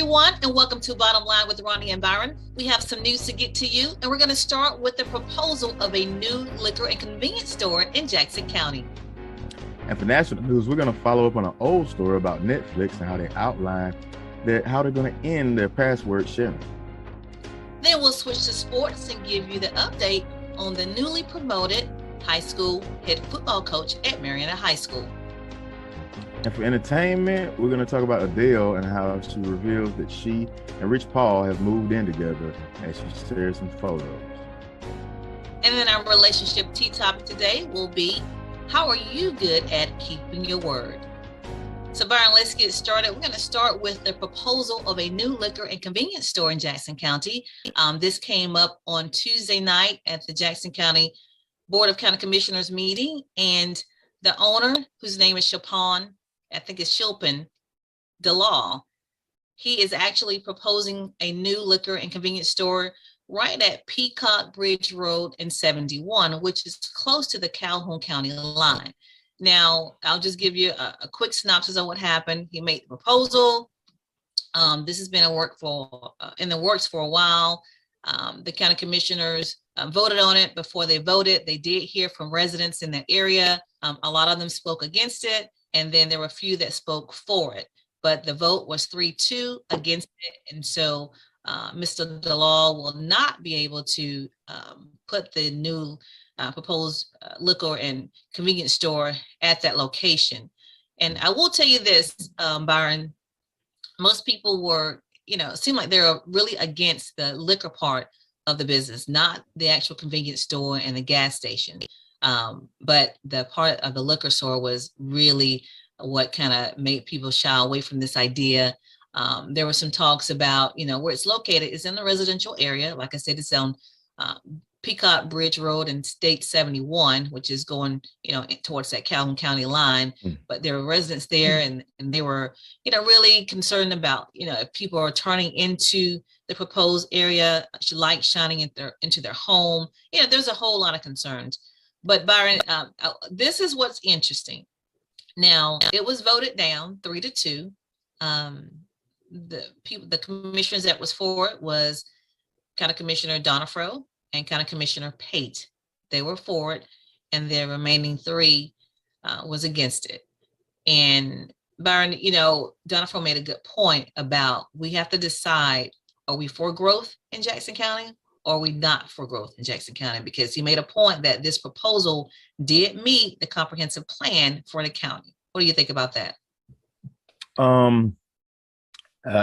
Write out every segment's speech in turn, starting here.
everyone, and welcome to Bottom Line with Roni and Byron. We have some news to get to you, and we're going to start with the proposal of a new liquor and convenience store in Jackson County. And for national news, we're going to follow up on an old story about Netflix and how they outline how they're going to end their password sharing. Then we'll switch to sports and give you the update on the newly promoted high school head football coach at Marietta High School. And for entertainment, we're going to talk about Adele and how she reveals that she and Rich Paul have moved in together as she shares some photos. And then our relationship tea topic today will be, how are you good at keeping your word? So Byron, let's get started. We're going to start with the proposal of a new liquor and convenience store in Jackson County. This came up on Tuesday night at the Jackson County Board of County Commissioners meeting, and the owner, whose name is Shilpin DeLaw, he is actually proposing a new liquor and convenience store right at Peacock Bridge Road and 71, which is close to the Calhoun County line. Now, I'll just give you a quick synopsis of what happened. He made the proposal. This has been in the works for a while. The county commissioners voted on it. Before they voted, they did hear from residents in that area. A lot of them spoke against it, and then there were a few that spoke for it. But the vote was 3-2 against it, and so Mr. DeLaw will not be able to put the new proposed liquor and convenience store at that location. And I will tell you this, Byron, most people were, it seemed like they're really against the liquor part of the business, not the actual convenience store and the gas station. But the part of the liquor store was really what kind of made people shy away from this idea. There were some talks about, where it's located is in the residential area. Like I said, it's on Peacock Bridge Road and State 71, which is going, towards that Calhoun County line. But there were residents there, and they were, really concerned about, if people are turning into the proposed area, light shining into their home. There's a whole lot of concerns. But Byron, this is what's interesting. Now, it was voted down 3-2. The commissioners that was for it was County Commissioner Donifro and County Commissioner Pate. They were for it, and the remaining 3 was against it. And Byron, Donifro made a good point about we have to decide, are we for growth in Jackson County, or are we not for growth in Jackson County? Because he made a point that this proposal did meet the comprehensive plan for the county. What do you think about that?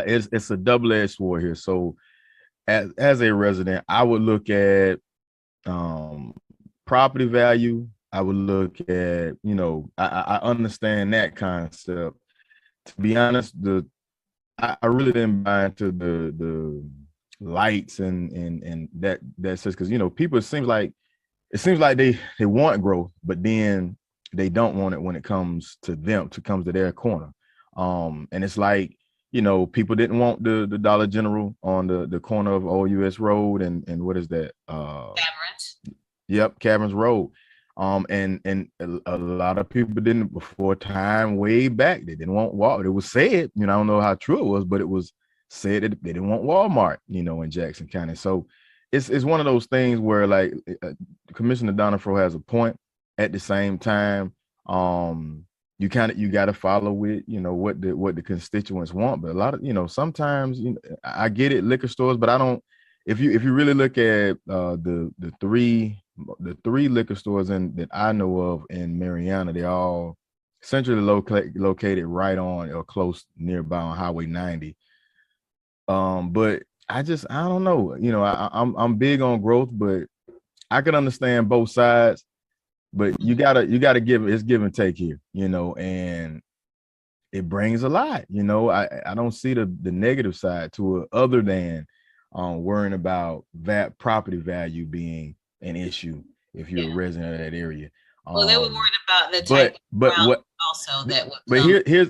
It's a double-edged sword here. So as a resident, I would look at property value. I would look at, I understand that concept. To be honest, I really didn't buy into the lights and that says, because people, it seems like they want growth, but then they don't want it when it comes to them, comes to their corner. And it's like, people didn't want the Dollar General on the corner of Old US Road and what is that? Caverns. Yep, Caverns Road. And a lot of people didn't, before time, way back, they didn't want Walmart. It was said, I don't know how true it was, but it was said that they didn't want Walmart, in Jackson County. So it's one of those things where, like, Commissioner Donifro has a point. At the same time, you got to follow with, what the constituents want. But a lot of, sometimes, I get it, liquor stores, but I don't. If you really look at the three liquor stores that I know of in Marietta, they're all centrally located right on or close nearby on Highway 90. But I don't know. I'm big on growth, but I can understand both sides. But you gotta give and take here, and it brings a lot. I don't see the negative side to it, other than worrying about that property value being an issue if you're a resident of that area. Well, they were worried about the type of ground also that would. But here's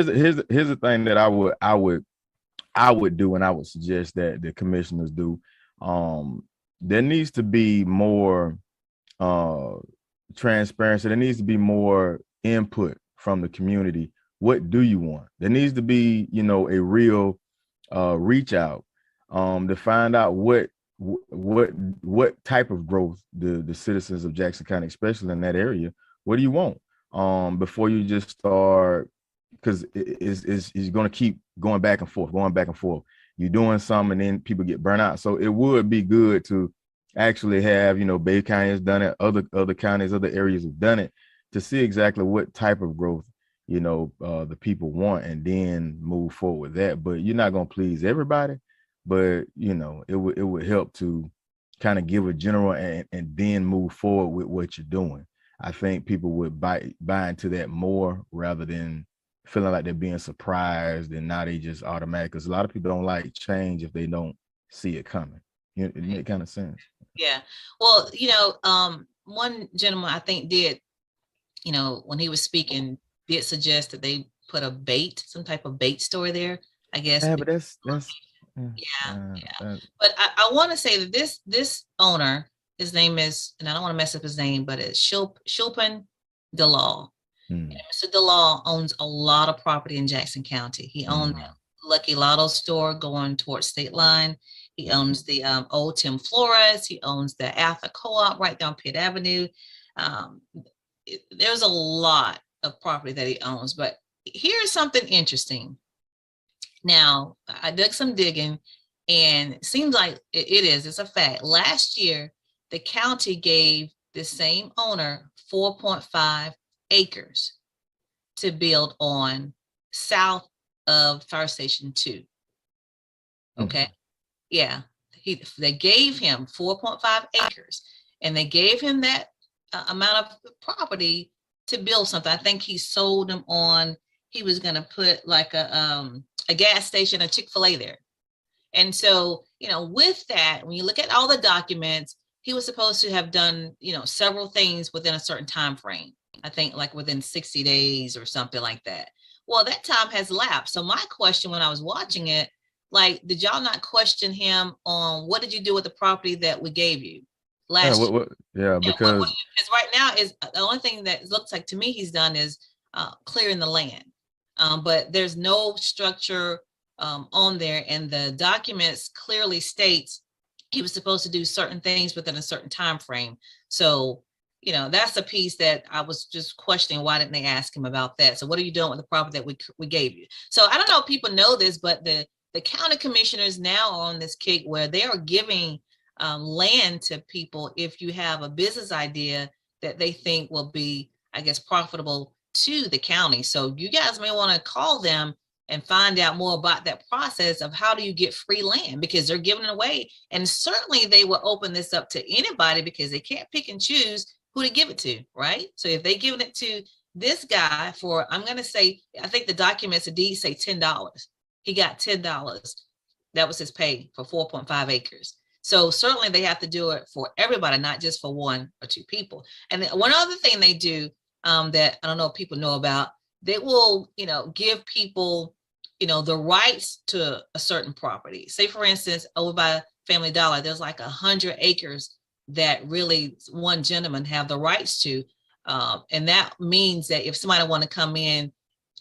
the thing that I would do, and I would suggest that the commissioners do. There needs to be more transparency. There needs to be more input from the community. What do you want? There needs to be, a real reach out to find out what type of growth the citizens of Jackson County, especially in that area, what do you want before you just start, because it's going to keep going back and forth, you're doing some and then people get burnt out. So it would be good to actually have, Bay County has done it, other counties, other areas have done it, to see exactly what type of growth the people want, and then move forward with that. But you're not going to please everybody, but it would help to kind of give a general and then move forward with what you're doing. I think people would buy into that more, rather than feeling like they're being surprised and now they just automatic, because a lot of people don't like change if they don't see it coming. It makes kind of sense. Yeah. Well, one gentleman I think did, when he was speaking, did suggest that they put some type of bait store there, I guess. Yeah, but that's yeah. But I want to say that this owner, his name is, and I don't want to mess up his name, but it's Shilpan DeLaw. Mr. DeLaw owns a lot of property in Jackson County. He owns the Lucky Lotto store going towards State Line. He owns the old Tim Flores. He owns the Alpha Co-op right down Pitt Avenue. There's a lot of property that he owns, but here's something interesting. Now, I did some digging, and it seems like it's a fact. Last year, the county gave the same owner 4.5 acres to build on south of Fire Station 2. Okay. Yeah. They gave him 4.5 acres, and they gave him that amount of property to build something. I think he sold them on, he was going to put like a gas station, a Chick-fil-A there. And so, with that, when you look at all the documents, he was supposed to have done, several things within a certain time frame. I think like within 60 days or something like that. Well, that time has lapsed. So my question when I was watching it, like, did y'all not question him on what did you do with the property that we gave you last year? Because right now is the only thing that looks like to me he's done is clearing the land. But there's no structure on there, and the documents clearly states he was supposed to do certain things within a certain time frame. So, that's a piece that I was just questioning. Why didn't they ask him about that? So what are you doing with the property that we gave you? So I don't know if people know this, but the county commissioners now are on this kick where they are giving land to people if you have a business idea that they think will be, I guess, profitable to the county. So you guys may want to call them and find out more about that process of how do you get free land, because they're giving it away. And certainly they will open this up to anybody, because they can't pick and choose who to give it to, right? So if they're giving it to this guy for, I'm going to say, I think the documents, the deed say $10. He got $10. That was his pay for 4.5 acres. So certainly they have to do it for everybody, not just for one or two people. And one other thing they do that I don't know if people know about, they will, give people, the rights to a certain property. Say, for instance, over by Family Dollar, there's like 100 acres that really one gentleman have the rights to. And that means that if somebody want to come in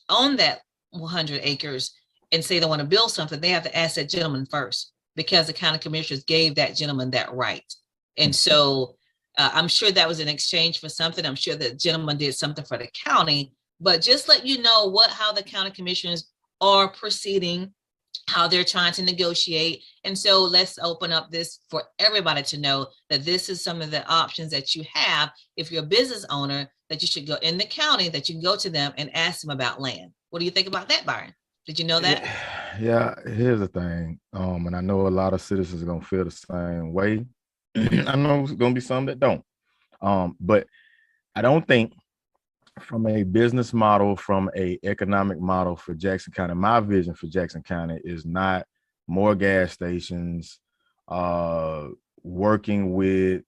on that 100 acres and say they want to build something, they have to ask that gentleman first, because the county commissioners gave that gentleman that right. And so I'm sure that was in exchange for something. I'm sure the gentleman did something for the county, but just let you know how the county commissioners are proceeding, how they're trying to negotiate. And so let's open up this for everybody to know that this is some of the options that you have if you're a business owner, that you should go in the county, that you can go to them and ask them about land. What do you think about that, Byron? Did you know that? Yeah, here's the thing. And I know a lot of citizens are gonna feel the same way. I know there's gonna be some that don't. But I don't think, from a business model, from a economic model for Jackson County, my vision for Jackson County is not more gas stations, working with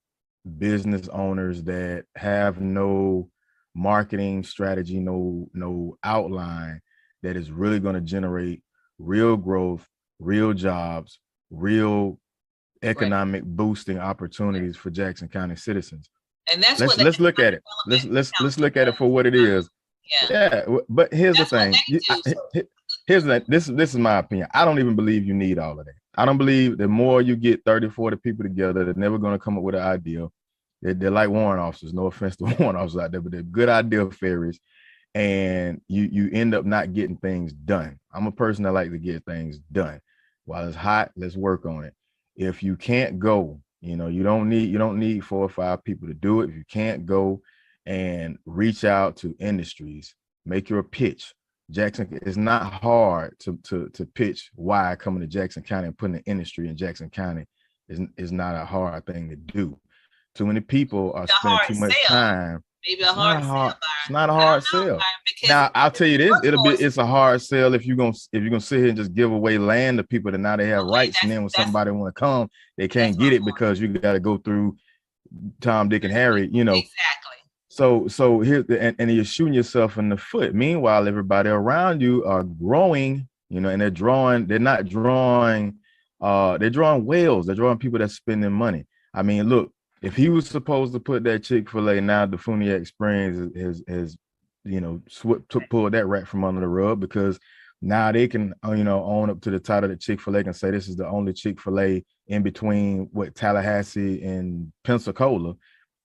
business owners that have no marketing strategy, no outline that is really going to generate real growth, real jobs, real economic boosting opportunities for Jackson County citizens. And that's let's look at it. Let's look at it for what it is. Yeah. But here's the thing. This is my opinion. I don't even believe you need all of that. I don't believe the more you get 30, 40 people together, they're never going to come up with an idea. They're like warrant officers. No offense to warrant officers out there, but they're good idea fairies. And you end up not getting things done. I'm a person that like to get things done. While it's hot, let's work on it. If you can't go, you don't need 4 or 5 people to do it. If you can't go and reach out to industries, make your pitch. Jackson, it's not hard to pitch why coming to Jackson County and putting an industry in Jackson County is not a hard thing to do. Too many people are spending too much time. Maybe a hard sell. It's not a hard sell. Now I'll tell you this: it's a hard sell if you're gonna sit here and just give away land to people that now they have rights, and then when somebody want to come, they can't get it because you got to go through Tom, Dick, and Harry. Exactly. So here, and you're shooting yourself in the foot. Meanwhile, everybody around you are growing, and they're drawing. They're not drawing. They're drawing whales. They're drawing people that spending money. I mean, look. If he was supposed to put that Chick-fil-A, now the Funiac Springs has pulled that rat from under the rug, because now they can own up to the title that Chick-fil-A can say this is the only Chick-fil-A in between Tallahassee and Pensacola,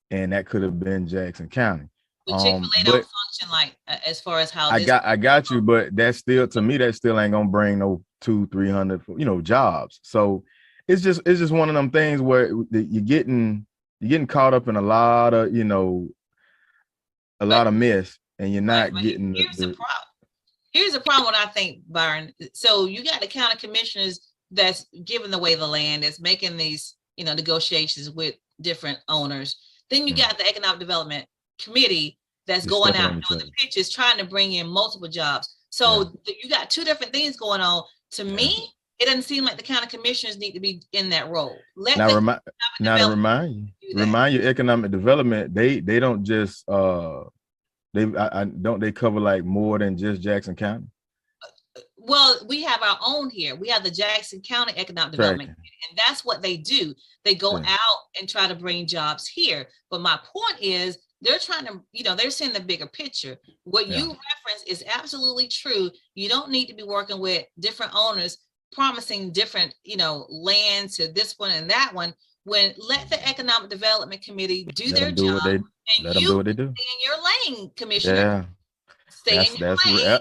and that could have been Jackson County. But Chick-fil-A don't function like as far as how I got you, but that's still, to me, that still ain't gonna bring no 200-300 jobs. So it's just one of them things where you're getting caught up in a lot of mess, and you're not getting here's the problem. Here's the problem, what I think, Byron. So you got the county commissioners that's giving away the land, that's making these negotiations with different owners. Then you got the economic development committee that's going out and doing the pitches, trying to bring in multiple jobs. So you got two different things going on. To me, it doesn't seem like the county commissioners need to be in that role. Remind you, economic development, they don't just they cover like more than just Jackson County. Well, we have our own here. We have the Jackson County Economic Development Committee, and that's what they do. They go out and try to bring jobs here. But my point is, they're trying to, they're seeing the bigger picture. What you reference is absolutely true. You don't need to be working with different owners promising different, land to this one and that one. When let the Economic Development Committee do their job, and let them do what they do. Stay in your lane, Commissioner. Yeah, stay in your lane.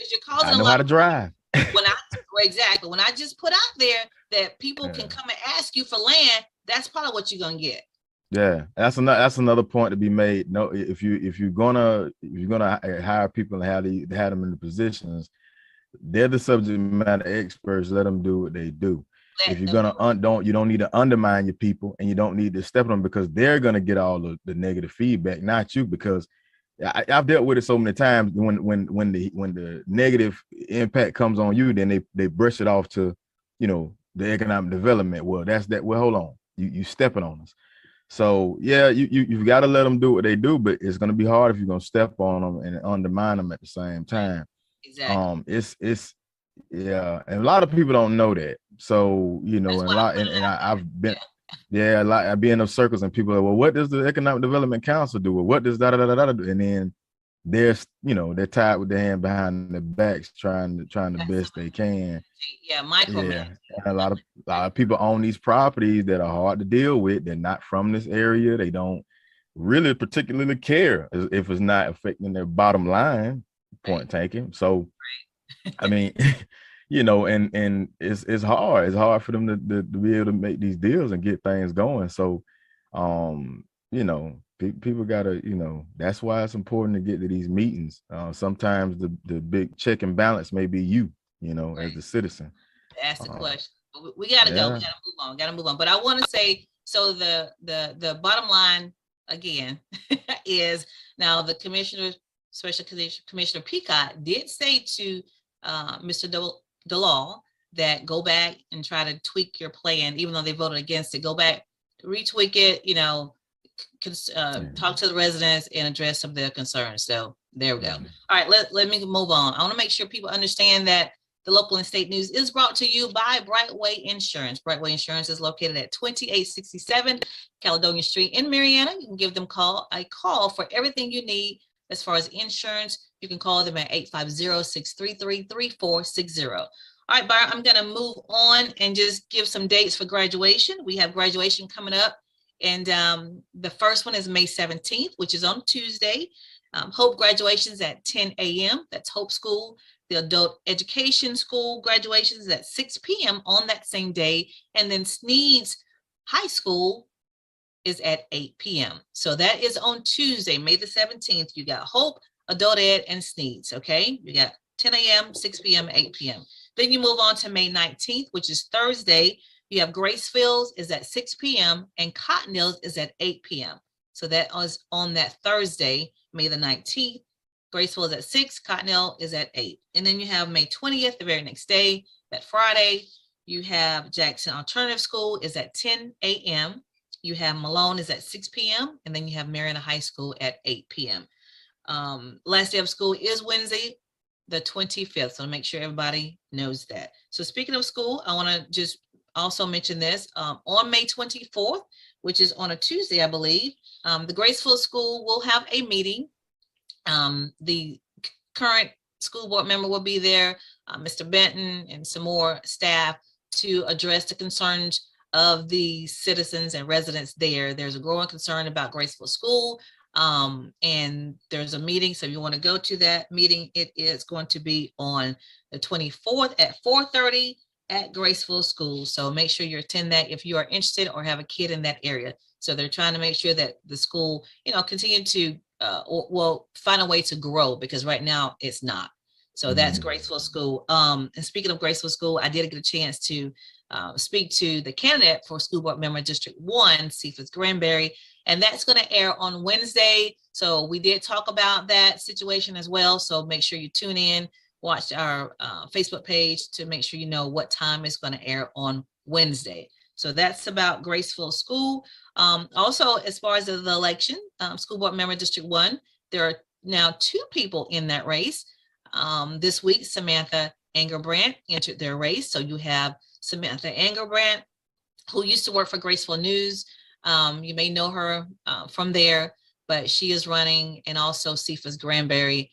You're causing I know how to drive. When I just put out there that people can come and ask you for land, that's probably what you're gonna get. Yeah, that's another point to be made. No, if you're gonna hire people and have them in the positions, they're the subject matter experts. Let them do what they do. If you're gonna you don't need to undermine your people, and you don't need to step on them, because they're gonna get all the negative feedback, not you. Because I've dealt with it so many times. When the negative impact comes on you, then they brush it off to the economic development. Well, that's that. Well, hold on, you stepping on us. So yeah, you've got to let them do what they do, but it's gonna be hard if you're gonna step on them and undermine them at the same time. Exactly. It's and a lot of people don't know that. So I've been I've been in those circles, and people are like, well, what does the Economic Development Council do? Or what does da da da da do? And then they're tied with their hand behind their backs, trying the best they can. And a lot of people own these properties that are hard to deal with. They're not from this area. They don't really particularly care if it's not affecting their bottom line. Point taken. So I mean, and it's hard. It's hard for them to be able to make these deals and get things going. So, people gotta, that's why it's important to get to these meetings. Sometimes the big check and balance may be you, as the citizen. That's the question. We gotta go. We gotta move on. But I want to say, so the bottom line again is, now the Special Commissioner Peacock did say to Mr. DeLaw that go back and try to tweak your plan, even though they voted against it. Go back, retweak it, talk to the residents and address some of their concerns. So there we go. All right, let me move on. I want to make sure people understand that the local and state news is brought to you by Brightway Insurance. Brightway Insurance is located at 2867 Caledonia Street in Marianna. You can give them a call for everything you need As far as insurance, you can call them at 850-633-3460. All right, Byron, I'm going to move on and just give some dates for graduation. We have graduation coming up, and the first one is May 17th, which is on Tuesday. Hope graduations at 10 a.m. That's Hope School. The Adult Education School graduations at 6 p.m. on that same day. And then Sneed's High School is at 8 p.m. So that is on Tuesday, May the 17th. You got Hope, Adult Ed, and Sneed's, okay? You got 10 a.m., 6 p.m., 8 p.m. Then you move on to May 19th, which is Thursday. You have Gracefield's is at 6 p.m. and Cottondale's is at 8 p.m. So that is on that Thursday, May the 19th. Graceville is at 6, Cottondale is at 8. And then you have May 20th, the very next day, that Friday. You have Jackson Alternative School is at 10 a.m. You have Malone is at 6 p.m. And then you have Mariana High School at 8 p.m. Last day of school is Wednesday, the 25th. So make sure everybody knows that. So speaking of school, I want to just also mention this. On May 24th, which is on a Tuesday, I believe, the Graceville School will have a meeting. The current school board member will be there, Mr. Benton, and some more staff to address the concerns of the citizens and residents there. There's a growing concern about Graceville School, and there's a meeting. So if you want to go to that meeting, it is going to be on the 24th at 4:30 at Graceville School. So make sure you attend that if you are interested or have a kid in that area. So they're trying to make sure that the school, continue to find a way to grow, because right now it's not. So that's Graceville School. And speaking of Graceville School, I did get a chance to speak to the candidate for School Board Member District 1, Cephas Granberry, and that's going to air on Wednesday. So we did talk about that situation as well. So make sure you tune in, watch our Facebook page to make sure you know what time it's going to air on Wednesday. So that's about Graceville School. Also, as far as the election, School Board Member District 1, there are now 2 people in that race. This week, Samantha Angerbrandt entered their race. So you have Samantha Angerbrandt, who used to work for Graceville News. You may know her from there, but she is running, and also Cephas Granberry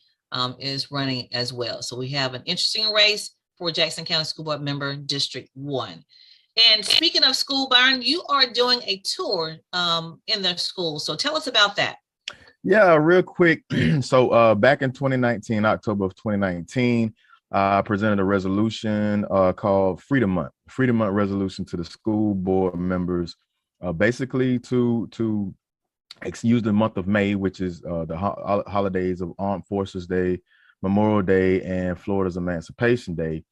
is running as well. So we have an interesting race for Jackson County School Board Member District 1. And speaking of school, Byron, you are doing a tour in the school. So tell us about that. Yeah, real quick. So back in 2019, October of 2019, I presented a resolution called Freedom Month resolution to the school board members, basically to use the month of May, which is the holidays of Armed Forces Day, Memorial Day, and Florida's Emancipation Day.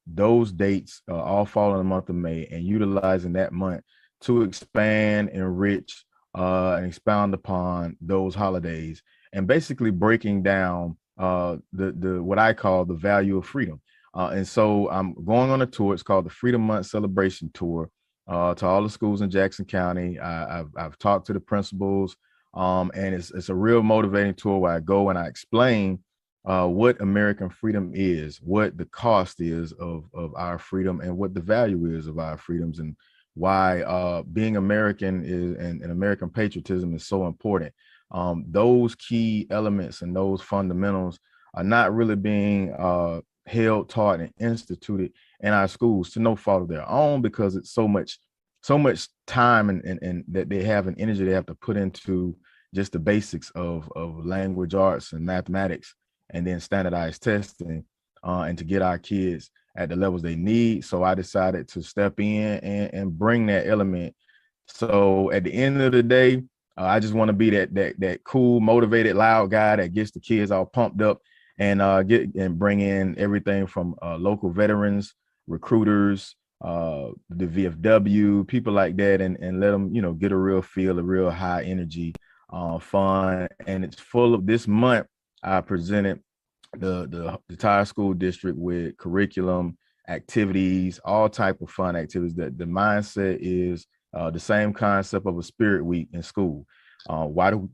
Those dates all fall in the month of May, and utilizing that month to expand, enrich, and expound upon those holidays, and basically breaking down the what I call the value of freedom. And so I'm going on a tour. It's called the Freedom Month Celebration Tour to all the schools in Jackson County. I've talked to the principals, and it's a real motivating tour where I go and I explain what American freedom is, what the cost is of our freedom, and what the value is of our freedoms, and why being American is and American patriotism is so important. Those key elements and those fundamentals are not really being held, taught, and instituted in our schools, to no fault of their own, because it's so much time and that they have, an energy they have to put into just the basics of language arts and mathematics, and then standardized testing, and to get our kids at the levels they need. So I decided to step in and bring that element. So at the end of the day, I just want to be that cool, motivated, loud guy that gets the kids all pumped up, and bring in everything from local veterans, recruiters, the VFW, people like that, and let them, get a real feel, a real high energy, fun. And it's full of, this month I presented the entire school district with curriculum, activities, all type of fun activities. That the mindset is the same concept of a spirit week in school. Why do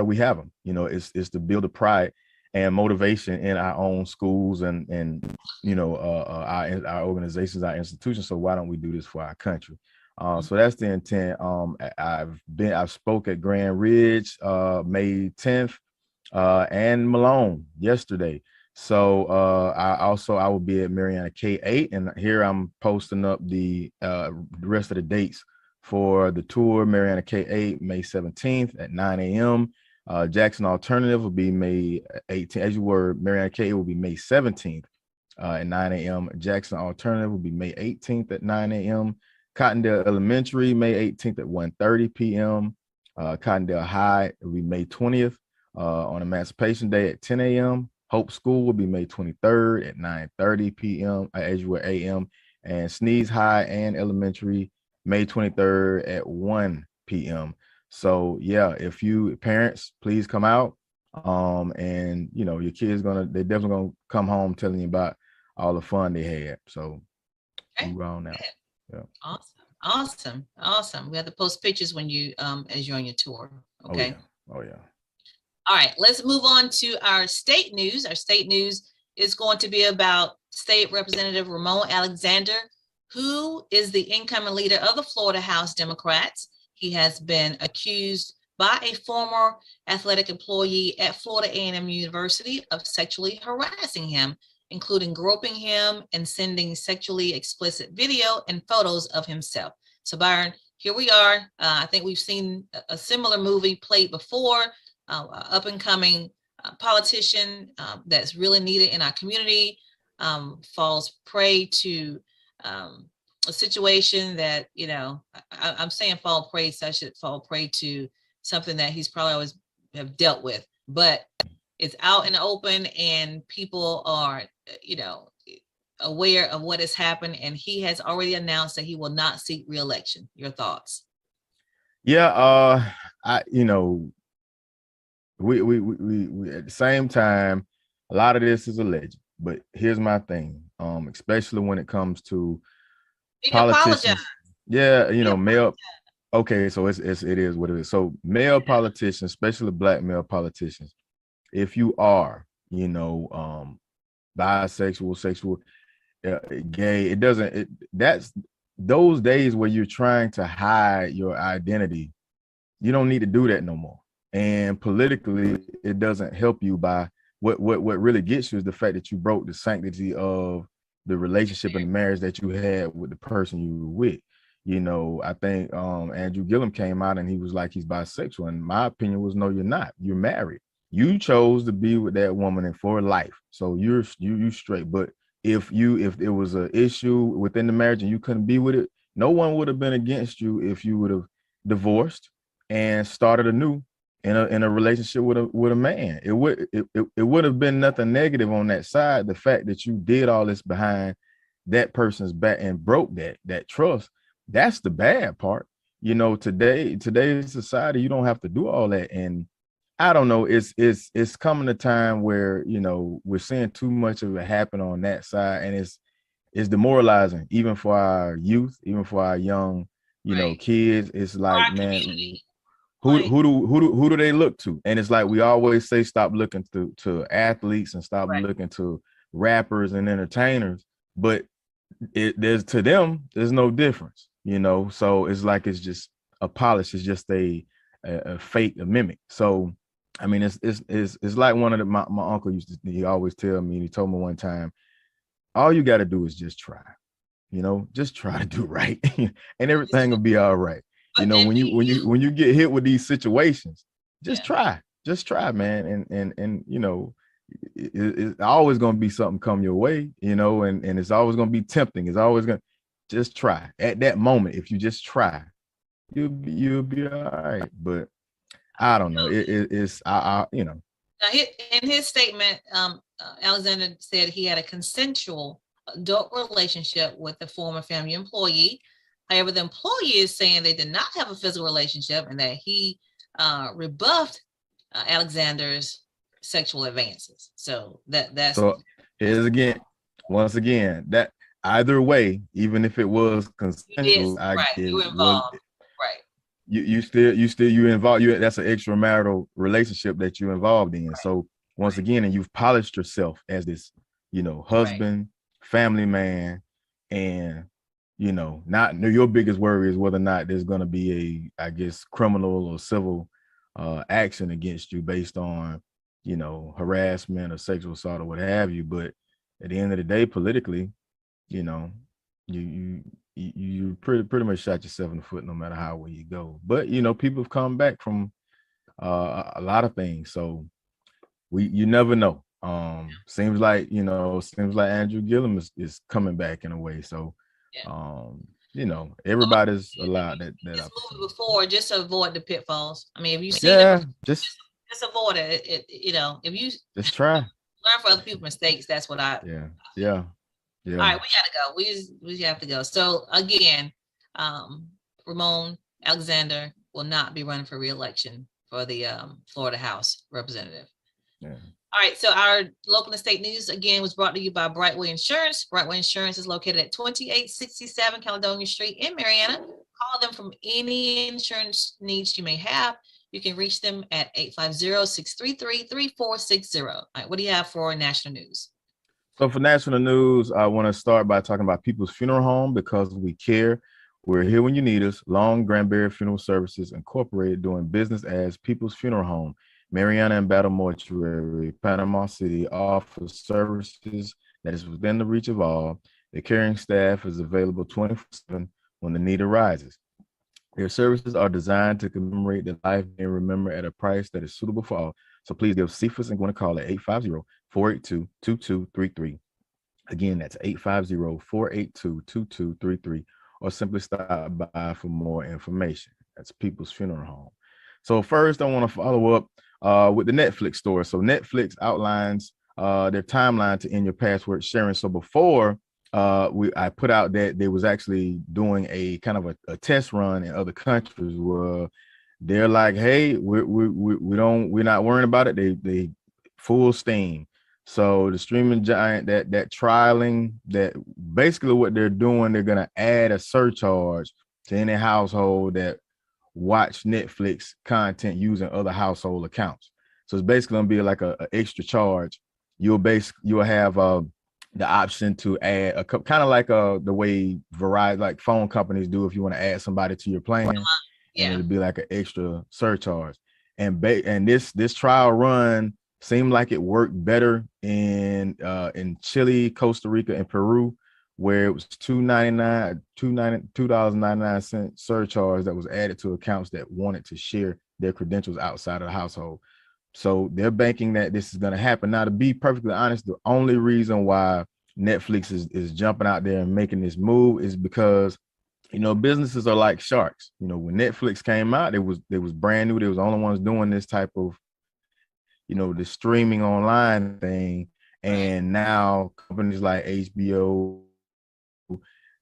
we have them? It's to build a pride and motivation in our own schools and our organizations, our institutions. So why don't we do this for our country? So that's the intent. I've spoke at Grand Ridge May 10th. and Malone yesterday. So I will be at Mariana K8, and here I'm posting up the rest of the dates for the tour. Mariana K8, May 17th at 9 a.m. Jackson Alternative will be May 18th. As you were, Mariana K8 will be May 17th at 9 a.m. Jackson Alternative will be May 18th at 9 a.m. Cottondale Elementary, May 18th at 1:30 p.m. Cottondale High will be May 20th on Emancipation Day at 10 a.m. Hope School will be May 23rd at 9:30 p.m. As you were a.m. And Sneeze High and Elementary, May 23rd at 1 p.m. So yeah, if you parents, please come out. And you know, your kids they're definitely gonna come home telling you about all the fun they had. So Okay. we're on now. Yeah. Awesome. We have to post pictures when you as you're on your tour. Okay. Oh yeah. All right, let's move on to our state news. Our state news is going to be about State Representative Ramon Alexander, who is the incoming leader of the Florida House Democrats. He has been accused by a former athletic employee at Florida A&M University of sexually harassing him, including groping him and sending sexually explicit video and photos of himself. So Byron, here we are. I think we've seen a similar movie played before. Up and coming politician that's really needed in our community falls prey to a situation that, you know, I'm saying fall prey, so I should fall prey to something that he's probably always have dealt with, but it's out in the open and people are, you know, aware of what has happened, and he has already announced that he will not seek re-election. Your thoughts? Yeah, you know, we at the same time, a lot of this is alleged, but here's my thing, especially when it comes to politicians. Yeah, you know, male. Okay, so it is what it is. So male politicians, especially black male politicians, if you are, you know, bisexual, sexual, gay, that's those days where you're trying to hide your identity. You don't need to do that no more. And politically, it doesn't help you. By what really gets you is the fact that you broke the sanctity of the relationship and the marriage that you had with the person you were with. You know, I think Andrew Gillum came out and he was like he's bisexual, and my opinion was, no, you're not. You're married. You chose to be with that woman and for life, so you straight. But if it was an issue within the marriage and you couldn't be with it, no one would have been against you if you would have divorced and started anew in a relationship with a man. It would have been nothing negative on that side. The fact that you did all this behind that person's back and broke that trust, that's the bad part. You know, today's society, you don't have to do all that. And I don't know, it's coming a time where, you know, we're seeing too much of it happen on that side, and it's demoralizing, even for our youth, even for our young, you know, kids. It's like, man, who do they look to? And it's like we always say, stop looking to athletes and stop looking to rappers and entertainers, but there's no difference, you know. So it's like it's just a polish, it's just a fake, a mimic. So I mean, it's like one of my uncle he always tell me, and he told me one time, all you got to do is just try, you know, just try to do right, and everything will be all right. You know, when you get hit with these situations, just try, man, and you know, it's always going to be something come your way, you know, and it's always going to be tempting. It's always going to just try at that moment. If you just try, you'll be all right. But I don't know. It's you know. In his statement, Alexander said he had a consensual adult relationship with a former family employee. However, the employee is saying they did not have a physical relationship, and that he rebuffed Alexander's sexual advances. So that's once again, that either way, even if it was consensual, you were involved. You involved. That's an extramarital relationship that you're involved in. So once again, and you've polished yourself as this, you know, husband, family man, and you know, not your biggest worry is whether or not there's going to be a, I guess, criminal or civil action against you based on harassment or sexual assault or what have you. But at the end of the day, politically, you know, you pretty much shot yourself in the foot no matter how well you go. But people have come back from a lot of things, so you never know. Seems like Andrew Gillum is coming back in a way. So, Yeah. Everybody's allowed that This movie opportunity. before, just to avoid the pitfalls. I mean, if you've seen it Yeah, before, just avoid it. If you just try. learn from other people's mistakes, that's what I Yeah, feel. yeah, All yeah. right, we gotta go. We have to go. So again, um, Ramon Alexander will not be running for re-election for the Florida House representative. Yeah. All right, so our local and state news again was brought to you by Brightway Insurance. Brightway Insurance is located at 2867 Caledonia Street in Marianna. Call them from any insurance needs you may have. You can reach them at 850-633-3460. All right, what do you have for national news? So for national news, I want to start by talking about People's Funeral Home because we care. We're here when you need us. Long Granbury Funeral Services Incorporated, doing business as People's Funeral Home. Marianna and Battle Mortuary, Panama City, offers services that is within the reach of all. The caring staff is available 24/7 when the need arises. Their services are designed to commemorate the life and remember at a price that is suitable for all. So please give Cephas and Gwen a call at 850-482-2233. Again, that's 850-482-2233, or simply stop by for more information. That's People's Funeral Home. So first, I want to follow up with the Netflix story. So Netflix outlines their timeline to end your password sharing. So before I put out that they was actually doing a kind of a test run in other countries where they're like, hey, we're not worrying about it. They full steam. So the streaming giant that trialing that basically what they're doing, they're gonna add a surcharge to any household that watch Netflix content using other household accounts. So it's basically gonna be like a extra charge. You'll have the option to add a kind of like the way Verizon, like phone companies do, if you want to add somebody to your plan, and Yeah. it'll be like an extra surcharge. And this trial run seemed like it worked better in Chile, Costa Rica, and Peru, where it was $2.99 surcharge that was added to accounts that wanted to share their credentials outside of the household. So they're banking that this is going to happen. Now, to be perfectly honest, the only reason why Netflix is jumping out there and making this move is because businesses are like sharks. When Netflix came out, it was brand new. They was the only ones doing this type of the streaming online thing. And now companies like HBO,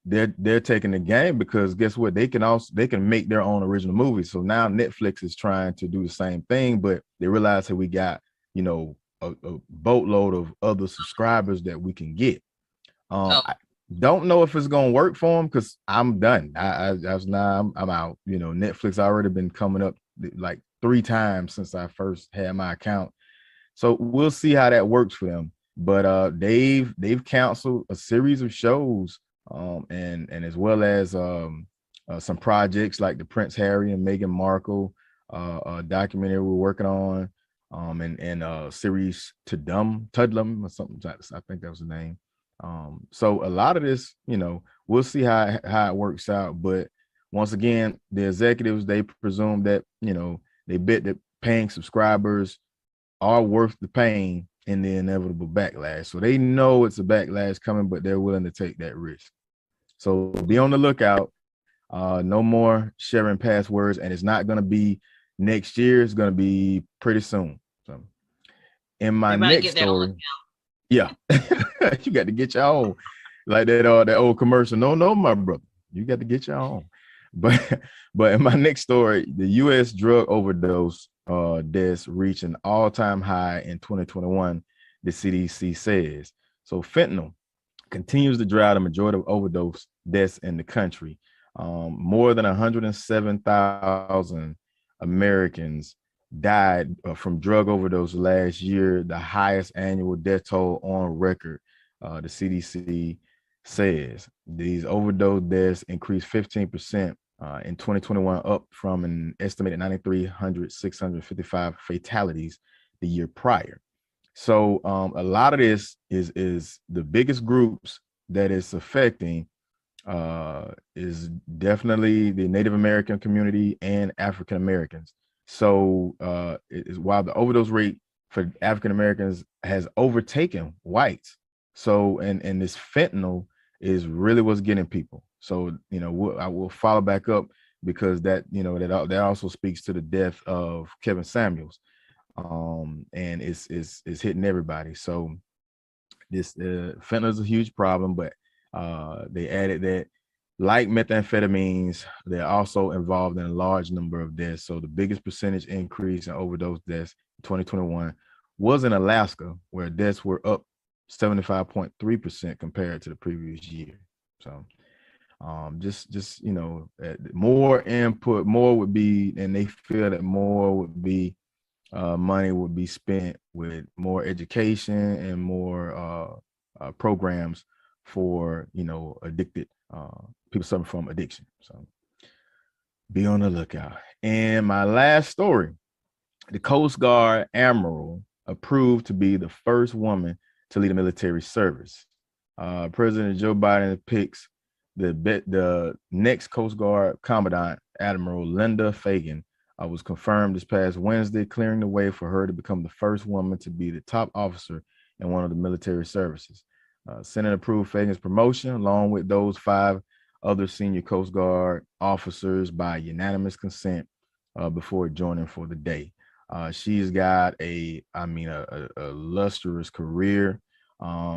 they're taking the game, because guess what? They can make their own original movies. So now Netflix is trying to do the same thing, but they realize that we got a boatload of other subscribers that we can get. I don't know if it's gonna work for them, because I'm done. I'm out. Netflix already been coming up like 3 times since I first had my account. So we'll see how that works for them. But they've canceled a series of shows, and as well as some projects like the Prince Harry and Meghan Markle documentary we're working on, and series Tudlum or something. I think that was the name. So a lot of this, we'll see how it works out. But once again, the executives, they presume that they bet that paying subscribers are worth the pain and the inevitable backlash. So they know it's a backlash coming, but they're willing to take that risk. So be on the lookout. No more sharing passwords, and it's not going to be next year. It's going to be pretty soon. So in my next story, yeah, you got to get your own, like that old commercial. No, my brother, you got to get your own. But in my next story, the U.S. drug overdose deaths reached an all-time high in 2021, the CDC says. So fentanyl continues to drive the majority of overdose deaths in the country. More than 107,000 Americans died from drug overdose last year, the highest annual death toll on record. The CDC says these overdose deaths increased 15% in 2021, up from an estimated 655 fatalities the year prior. So a lot of this is the biggest groups that it's affecting is definitely the Native American community and African Americans. So while the overdose rate for African Americans has overtaken whites, so and this fentanyl is really what's getting people. So I will follow back up because that that also speaks to the death of Kevin Samuels, and it's hitting everybody. So this fentanyl is a huge problem, but they added that like methamphetamines, they're also involved in a large number of deaths. So the biggest percentage increase in overdose deaths in 2021 was in Alaska, where deaths were up 75.3% compared to the previous year. So just more input, more would be, and they feel that more would be money would be spent with more education and more programs for addicted people suffering from addiction. So be on the lookout. And my last story, the Coast Guard Admiral approved to be the first woman to lead a military service. President Joe Biden picks the next Coast Guard Commandant, Admiral Linda Fagan, was confirmed this past Wednesday, clearing the way for her to become the first woman to be the top officer in one of the military services. Senate approved Fagan's promotion, along with those 5 other senior Coast Guard officers, by unanimous consent before joining for the day. She's got a lustrous career.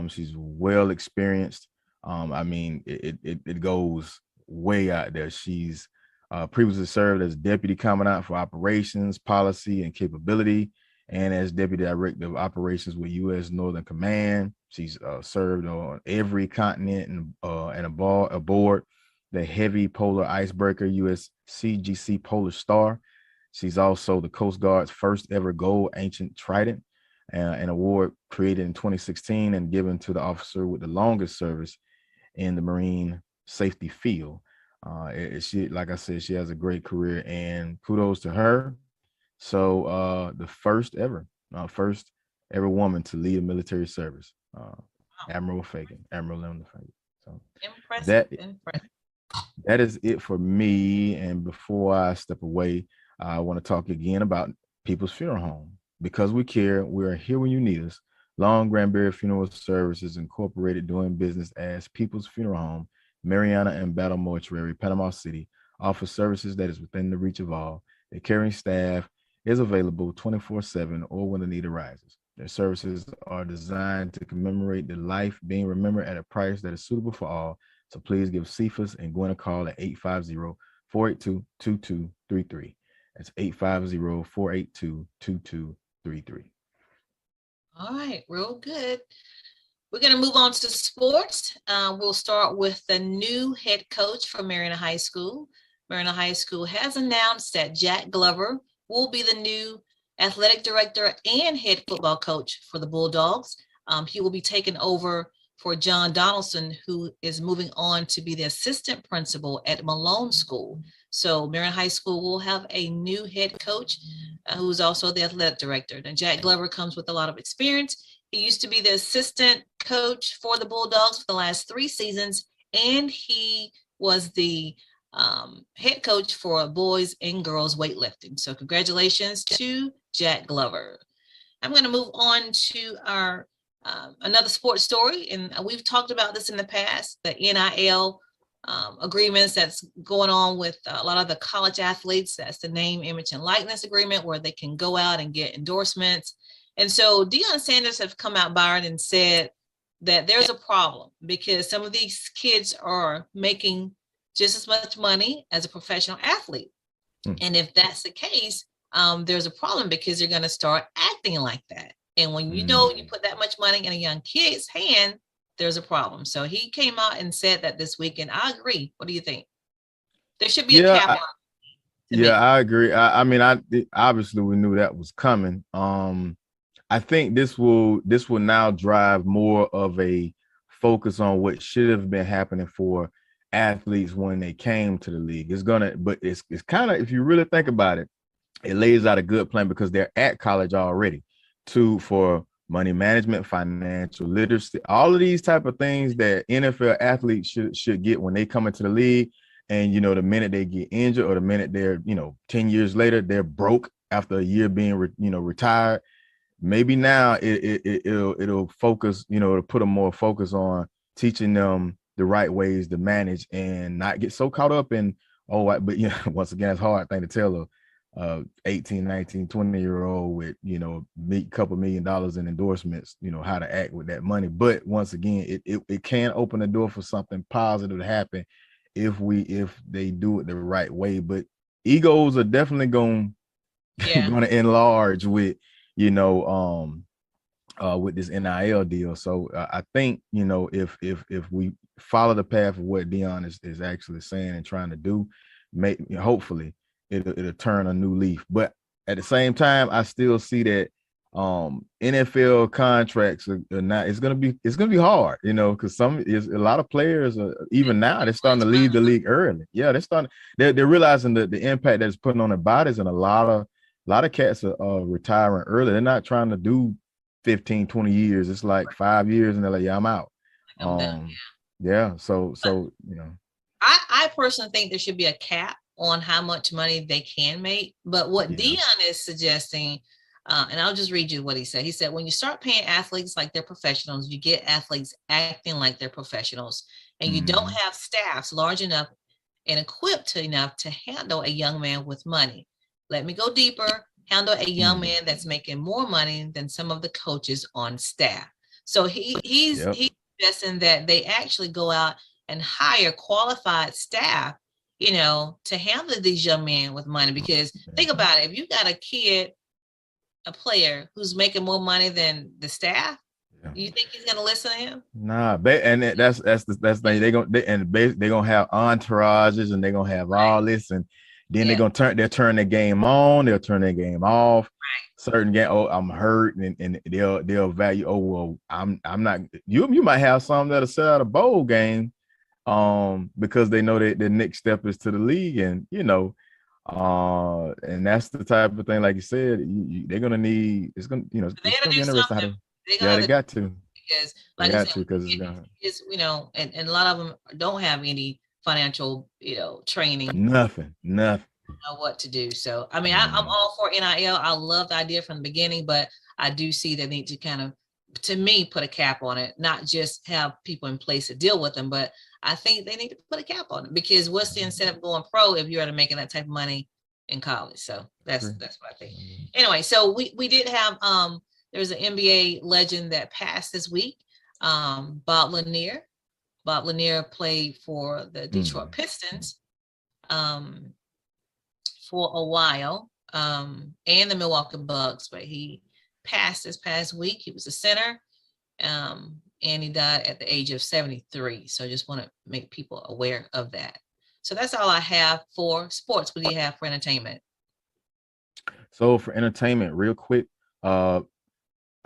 She's well experienced. It goes way out there. She's previously served as Deputy Commandant for Operations, Policy, and Capability, and as Deputy Director of Operations with U.S. Northern Command. She's served on every continent and aboard the heavy polar icebreaker USCGC Polar Star. She's also the Coast Guard's first ever gold Ancient Trident, an award created in 2016 and given to the officer with the longest service in the Marine safety field. She, like I said, she has a great career, and kudos to her. So the first ever woman to lead a military service, Admiral Linda Fagan. So impressive. That is it for me. And before I step away, I want to talk again about People's Funeral Home. Because we care, we are here when you need us. Long Granbury Funeral Services Incorporated, doing business as People's Funeral Home, Mariana and Battle Mortuary, Panama City, offers services that is within the reach of all. Their caring staff is available 24/7 or when the need arises. Their services are designed to commemorate the life being remembered at a price that is suitable for all. So please give Cephas and Gwen a call at 850-482-2233. That's 850-482-2233. All right, real good. We're going to move on to sports. We'll start with the new head coach for Mariana High School. Mariana High School has announced that Jack Glover will be the new athletic director and head football coach for the Bulldogs. He will be taking over for John Donaldson, who is moving on to be the assistant principal at Malone School. So Mariana High School will have a new head coach who is also the athletic director. And Jack Glover comes with a lot of experience. He used to be the assistant coach for the Bulldogs for the last 3 seasons, and he was the head coach for boys and girls weightlifting. So congratulations to Jack Glover. I'm going to move on to our another sports story, and we've talked about this in the past, the NIL agreements that's going on with a lot of the college athletes. That's the name, image, and likeness agreement, where they can go out and get endorsements. And so Deion Sanders have come out, Byron, and said that there's a problem because some of these kids are making just as much money as a professional athlete. And if that's the case, there's a problem because you're going to start acting like that. And when you know you put that much money in a young kid's hand, there's a problem. So he came out and said that this week, and I agree. What do you think? There should be a cap on it. Yeah, I agree. I mean, obviously we knew that was coming. I think this will now drive more of a focus on what should have been happening for athletes when they came to the league. It's kind of, if you really think about it, it lays out a good plan because they're at college already. for money management, financial literacy, all of these type of things that NFL athletes should get when they come into the league. And the minute they get injured, or the minute they're 10 years later they're broke after a year being retired, maybe now it'll focus, it'll put a more focus on teaching them the right ways to manage and not get so caught up in, but once again, it's a hard thing to tell a 18, 19, 20-year-old with couple $1 million in endorsements, how to act with that money. But once again, it can open the door for something positive to happen if they do it the right way. But egos are definitely going to enlarge with with this NIL deal. So I think if we follow the path of what Dion is actually saying and trying to do, hopefully it'll turn a new leaf. But at the same time, I still see that NFL contracts are not. It's gonna be hard, because a lot of players even now they're starting to leave the league early. Yeah, they're realizing the impact that it's putting on their bodies, and a lot of cats are retiring early. They're not trying to do 15, 20 years. It's like 5 years, and they're like, yeah, I'm out. I'm done. Yeah. So I personally think there should be a cap on how much money they can make. But what Dion is suggesting, and I'll just read you what he said. He said, when you start paying athletes like they're professionals, you get athletes acting like they're professionals, and you don't have staffs large enough and equipped enough to handle a young man with money. Let me go deeper. Handle a young man that's making more money than some of the coaches on staff. So he's suggesting that they actually go out and hire qualified staff, to handle these young men with money. Because think about it, if you got a player who's making more money than the staff, you think he's gonna listen to him? Nah, and that's the thing. They're gonna have entourages, and they're gonna have all this, and then they'll turn their game on, they'll turn their game off. Certain game, I'm hurt, and they'll value, well, I'm not. You might have some that'll sell out a bowl game, because they know that the next step is to the league, and and that's the type of thing, like you said, they're gonna need. It's gonna, it's gonna be interesting how to. They got to. Because like I said, it's and a lot of them don't have any financial, training. Nothing. Know what to do. So I mean, I'm all for NIL. I love the idea from the beginning, but I do see they need to kind of, to me, put a cap on it, not just have people in place to deal with them, but I think they need to put a cap on it, because what's the incentive going pro if you're already making that type of money in college? So that's what I think. Anyway, so we did have there's an NBA legend that passed this week, Bob Lanier. Bob Lanier played for the Detroit Pistons for a while, and the Milwaukee Bucks, but he passed this past week. He was a center, and he died at the age of 73. So I just want to make people aware of that. So that's all I have for sports. What do you have for entertainment? So for entertainment, real quick,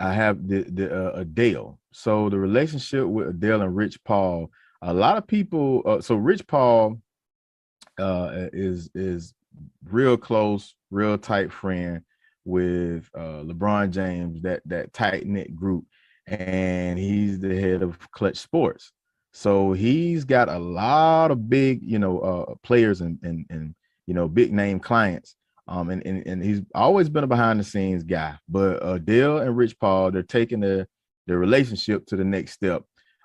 I have the Adele. So the relationship with Adele and Rich Paul, a lot of people. So Rich Paul is real close, real tight friend with LeBron James, that tight knit group, and he's the head of Clutch Sports. So he's got a lot of big, players and big name clients. And he's always been a behind the scenes guy. But Adele and Rich Paul, they're taking their relationship to the next step.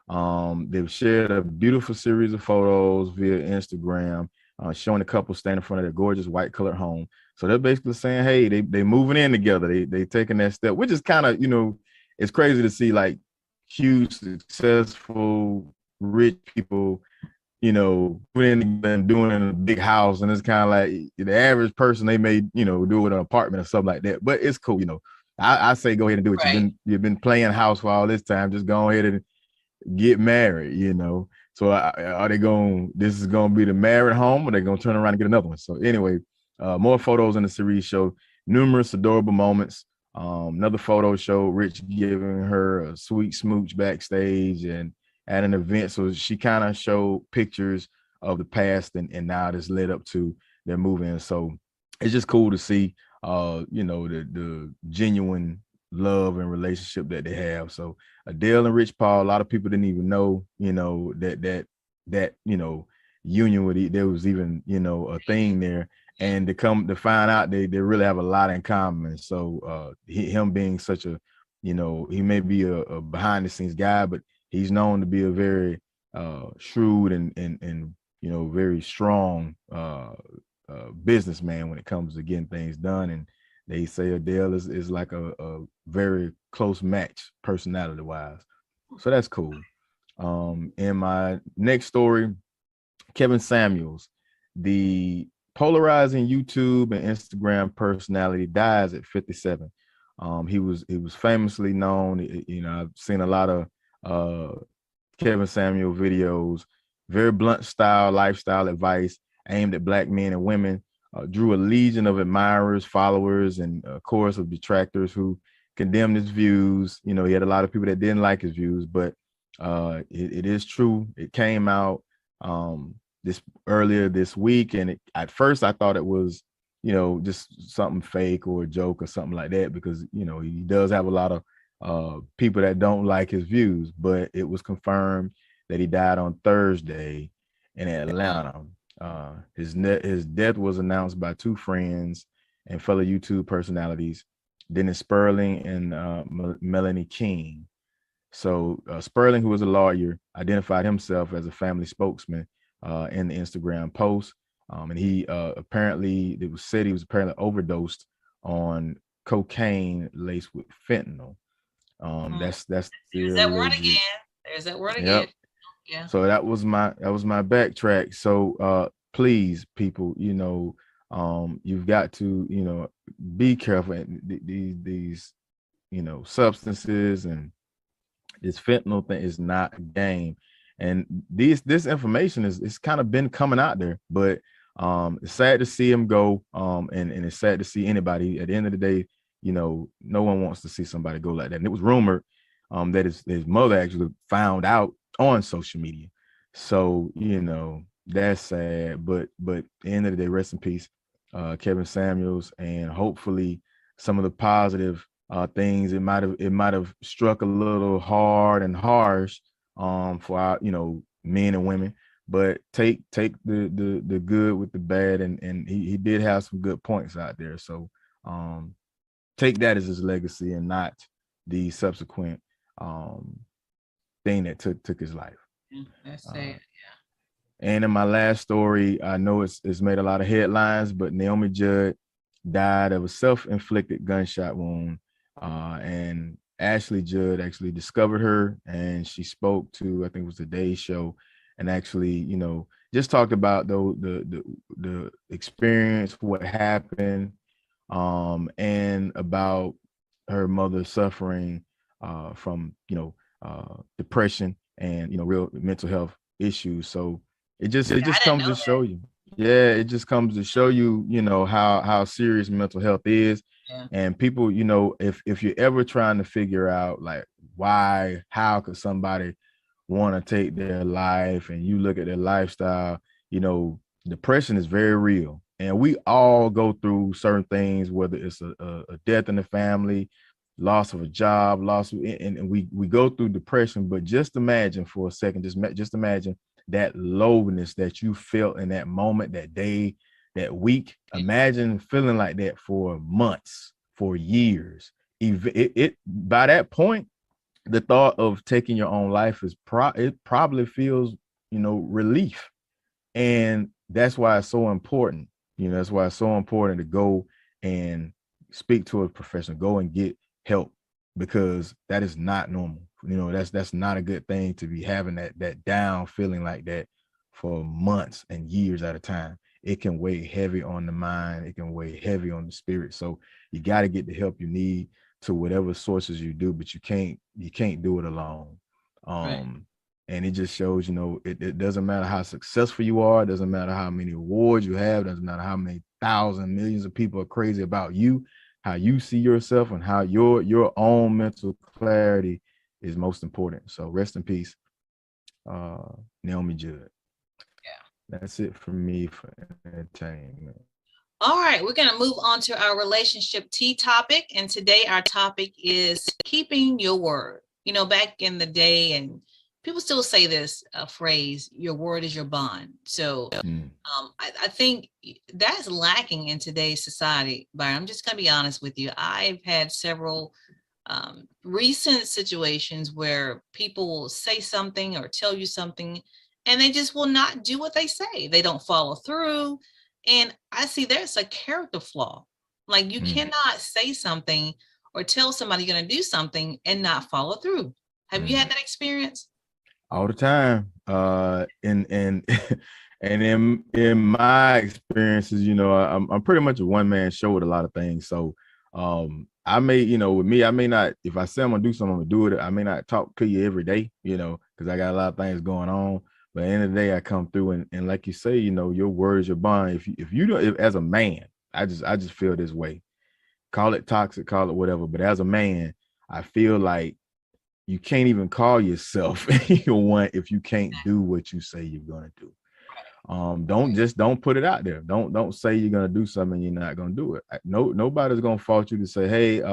They've shared a beautiful series of photos via Instagram, showing a couple standing in front of their gorgeous white colored home. So they're basically saying, hey, they moving in together. They taking that step, which is kind of, it's crazy to see, like, huge, successful, rich people, putting and doing it in a big house. And it's kind of like the average person, they may, do it in an apartment or something like that. But it's cool, I say go ahead and do it. Right. You've been playing house for all this time. Just go ahead and get married, So are they this is going to be the married home, or they going to turn around and get another one? So anyway, more photos in the series show numerous adorable moments. Another photo showed Rich giving her a sweet smooch backstage and at an event. So she kind of showed pictures of the past and now this led up to their move in. So it's just cool to see, the genuine love and relationship that they have. So Adele and Rich Paul, a lot of people didn't even know, that union with there was even, a thing there. And to come to find out they really have a lot in common. So him being such a, he may be a behind the scenes guy, but he's known to be a very shrewd and very strong businessman when it comes to getting things done. And they say Adele is like a very close match personality wise. So that's cool. In my next story, Kevin Samuels, the polarizing YouTube and Instagram personality, dies at 57. He was famously known. I've seen a lot of Kevin Samuel videos, very blunt style, lifestyle advice aimed at Black men and women. Drew a legion of admirers, followers, and a chorus of detractors who condemned his views. He had a lot of people that didn't like his views, but it is true. It came out this earlier this week, and at first I thought it was, just something fake or a joke or something like that, because he does have a lot of people that don't like his views. But it was confirmed that he died on Thursday in Atlanta. His death was announced by two friends and fellow YouTube personalities, Dennis Sperling and Melanie King. So Sperling, who was a lawyer, identified himself as a family spokesman in the Instagram post. And he apparently, it was said he was apparently overdosed on cocaine laced with fentanyl. That's There's still that word legit. again. There's that word Yep. again. Yeah. So that was my backtrack. So please, people, you've got to, be careful. These substances and this fentanyl thing is not a game. And this information is kind of been coming out there, but it's sad to see him go. And it's sad to see anybody. At the end of the day, no one wants to see somebody go like that. And it was rumored that his mother actually found out on social media. So, that's sad. But at the end of the day, rest in peace, Kevin Samuels, and hopefully some of the positive things, it might have struck a little hard and harsh for our, men and women. But take the good with the bad, and he did have some good points out there. So take that as his legacy and not the subsequent thing that took his life. That's it. And in my last story, I know it's made a lot of headlines, but Naomi Judd died of a self-inflicted gunshot wound. And Ashley Judd actually discovered her, and she spoke to, I think it was the Today Show, and actually, just talked about the experience, what happened, and about her mother suffering from depression and real mental health issues. So it just comes to show you. Yeah, it just comes to show you, how serious mental health is. Yeah. And people, if you're ever trying to figure out like how could somebody want to take their life, and you look at their lifestyle, depression is very real. And we all go through certain things, whether it's a death in the family, loss of a job, and we go through depression. But just imagine for a second, just imagine that lowness that you felt in that moment, that day, that week. Imagine feeling like that for months, for years. It by that point, the thought of taking your own life it probably feels, relief. And that's why it's so important. That's why it's so important to go and speak to a professional, go and get help, because that is not normal. That's not a good thing to be having that down feeling like that for months and years at a time. It can weigh heavy on the mind. It can weigh heavy on the spirit. So you got to get the help you need to whatever sources you do, but you can't do it alone. Right. And it just shows, it doesn't matter how successful you are. It doesn't matter how many awards you have. It doesn't matter how many thousands, millions of people are crazy about you. How you see yourself and how your own mental clarity is most important. So rest in peace, Naomi Judd. Yeah. That's it for me for entertainment. All right, we're going to move on to our relationship tea topic. And today our topic is keeping your word. You know, back in the day, and people still say this phrase, your word is your bond. So I think that's lacking in today's society, Byron. I'm just going to be honest with you. I've had several recent situations where people will say something or tell you something, and they just will not do what they say. They don't follow through. And I see there's a character flaw. Like you cannot say something or tell somebody you're going to do something and not follow through. Have you had that experience? All the time. And and in my experiences, you know, I'm pretty much a one man show with a lot of things. So I may, you know, with me, I may not, if I say I'm gonna do something, I'm gonna do it. I may not talk to you every day, you know, because I got a lot of things going on. But at the end of the day, I come through and like you say, you know, your word is your bond. If you don't, as a man, I just feel this way. Call it toxic, call it whatever. But as a man, I feel like you can't even call yourself one if you can't do what you say you're gonna do. Don't put it out there. Don't say you're gonna do something and you're not gonna do it. Nobody's gonna fault you to say, hey,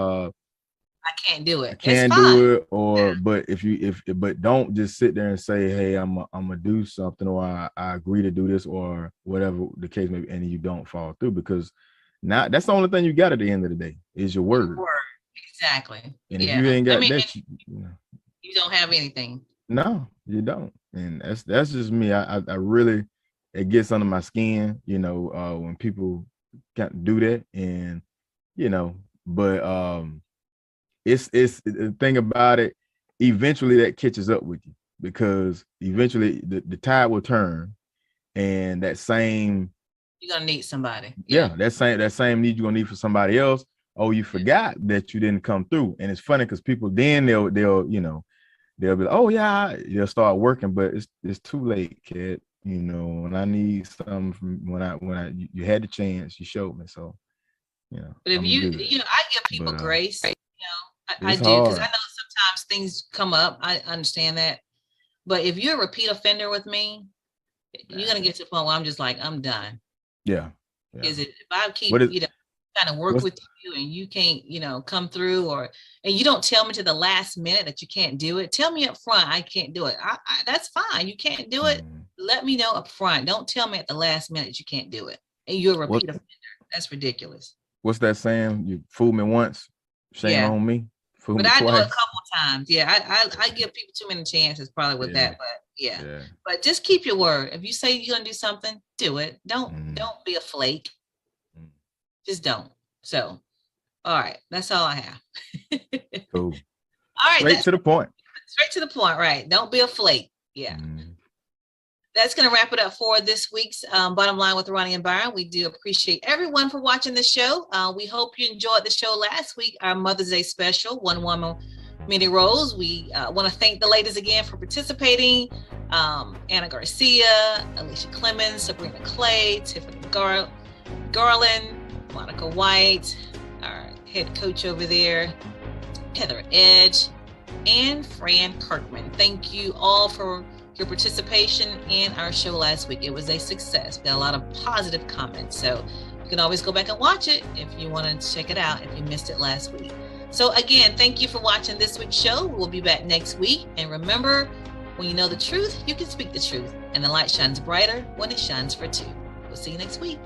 I can't do it. I can't do it, or but don't just sit there and say, hey, I'm gonna do something, or I agree to do this, or whatever the case may be, and you don't follow through, because now that's the only thing you got at the end of the day is your word. Exactly. And if you ain't got that, you don't have anything. No, you don't. And that's just me. I really, it gets under my skin, you know, when people can't do that, and you know, but it's the thing about it, eventually that catches up with you, because eventually the tide will turn, and that same, you're gonna need somebody. That same need you're gonna need for somebody else. Oh, you forgot that you didn't come through. And it's funny because people then they'll you know, they'll be like, oh yeah, they'll start working, but it's too late, kid. You know, when I need something from when you had the chance, you showed me. So, you know. But if you know, I give people grace. You know, I do, because I know sometimes things come up. I understand that. But if you're a repeat offender with me, you're gonna get to the point where I'm just like, I'm done. Yeah. Is it if I keep you know kind of work with you and you can't, you know, come through, and you don't tell me to the last minute that you can't do it. Tell me up front, I can't do it. That's fine. You can't do it. Let me know up front. Don't tell me at the last minute you can't do it. And you're a repeat offender. That's ridiculous. What's that saying? You fooled me once, shame on me. Fool me I twice. do it a couple times. Yeah, I give people too many chances probably with that. But but just keep your word. If you say you're gonna do something, do it. Don't be a flake. Just don't. So, all right, that's all I have. Cool. All right, straight to the point. Straight to the point, right? Don't be a flake. Yeah. That's going to wrap it up for this week's Bottom Line with Roni and Byron. We do appreciate everyone for watching the show. We hope you enjoyed the show last week, our Mother's Day special, One Woman, Many Roles. We want to thank the ladies again for participating. Anna Garcia, Alicia Clemens, Sabrina Clay, Tiffany Garland, Monica White, our head coach over there, Heather Edge, and Fran Kirkman. Thank you all for your participation in our show last week. It was a success. We got a lot of positive comments. So you can always go back and watch it if you want to check it out if you missed it last week. So again, thank you for watching this week's show. We'll be back next week. And remember, when you know the truth, you can speak the truth. And the light shines brighter when it shines for two. We'll see you next week.